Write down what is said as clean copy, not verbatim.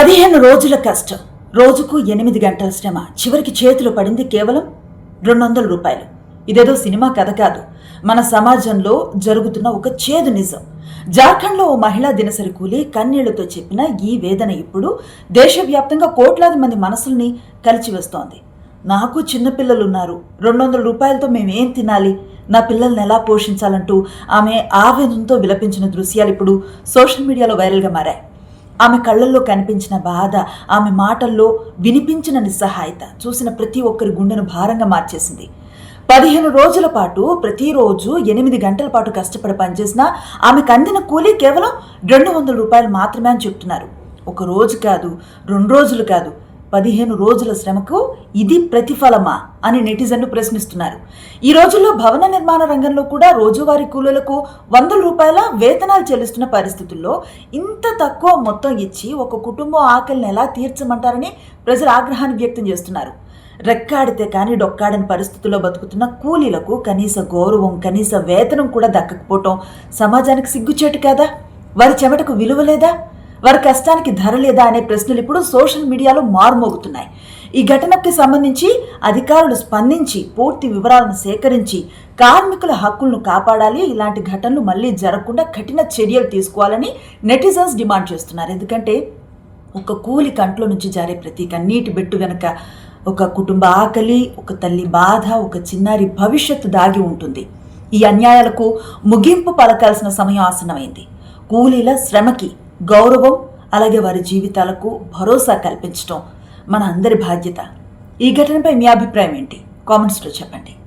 15 రోజుల కష్టం, రోజుకు 8 గంటల శ్రమ, చివరికి చేతిలో పడింది కేవలం 200 రూపాయలు. ఇదేదో సినిమా కథ కాదు, మన సమాజంలో జరుగుతున్న ఒక చేదు నిజం. జార్ఖండ్లో ఓ మహిళా దినసరి కూలి కన్నీళ్లతో చెప్పిన ఈ వేదన ఇప్పుడు దేశవ్యాప్తంగా కోట్లాది మంది మనసుల్ని కలిచివేస్తోంది. నాకు చిన్నపిల్లలున్నారు, 200 రూపాయలతో మేమేం తినాలి, నా పిల్లల్ని ఎలా పోషించాలంటూ ఆమె ఆవేదనతో విలపించిన దృశ్యాలు ఇప్పుడు సోషల్ మీడియాలో వైరల్గా మారాయి. ఆమె కళ్ళల్లో కనిపించిన బాధ, ఆమె మాటల్లో వినిపించిన నిస్సహాయత చూసిన ప్రతి ఒక్కరి గుండెను భారంగా మార్చేసింది. 15 రోజుల పాటు ప్రతిరోజు 8 గంటల పాటు కష్టపడి పనిచేసినా ఆమెకు అందిన కూలీ కేవలం 200 రూపాయలు మాత్రమే అని చెప్తున్నారు. ఒక రోజు కాదు, 2 రోజులు కాదు, 15 రోజుల శ్రమకు ఇది ప్రతిఫలమా అని నెటిజన్లు ప్రశ్నిస్తున్నారు. ఈ రోజుల్లో భవన నిర్మాణ రంగంలో కూడా రోజువారీ కూలీలకు 100 రూపాయల వేతనాలు చెల్లిస్తున్న పరిస్థితుల్లో ఇంత తక్కువ మొత్తం ఇచ్చి ఒక కుటుంబం ఆకలిని ఎలా తీర్చమంటారని ప్రజలు ఆగ్రహాన్ని వ్యక్తం చేస్తున్నారు. రెక్కాడితే కానీ డొక్కాడని పరిస్థితుల్లో బతుకుతున్న కూలీలకు కనీస గౌరవం, కనీస వేతనం కూడా దక్కకపోవటం సమాజానికి సిగ్గుచేటు కాదా? వారి చెమటకు విలువ లేదా? వారి కష్టానికి ధర లేదా అనే ప్రశ్నలు ఇప్పుడు సోషల్ మీడియాలో మారుమోగుతున్నాయి. ఈ ఘటనకు సంబంధించి అధికారులు స్పందించి పూర్తి వివరాలను సేకరించి కార్మికుల హక్కులను కాపాడాలి, ఇలాంటి ఘటనలు మళ్ళీ జరగకుండా కఠిన చర్యలు తీసుకోవాలని నెటిజన్స్ డిమాండ్ చేస్తున్నారు. ఎందుకంటే ఒక కూలి కంట్లో నుంచి జారే ప్రతి కన్నీటి బెట్టు వెనుక ఒక కుటుంబ ఆకలి, ఒక తల్లి బాధ, ఒక చిన్నారి భవిష్యత్తు దాగి ఉంటుంది. ఈ అన్యాయాలకు ముగింపు పలకాల్సిన సమయం ఆసన్నమైంది. కూలీల శ్రమకి గౌరవం, అలాగే వారి జీవితాలకు భరోసా కల్పించడం మన అందరి బాధ్యత. ఈ ఘటనపై మీ అభిప్రాయం ఏంటి? కామెంట్స్లో చెప్పండి.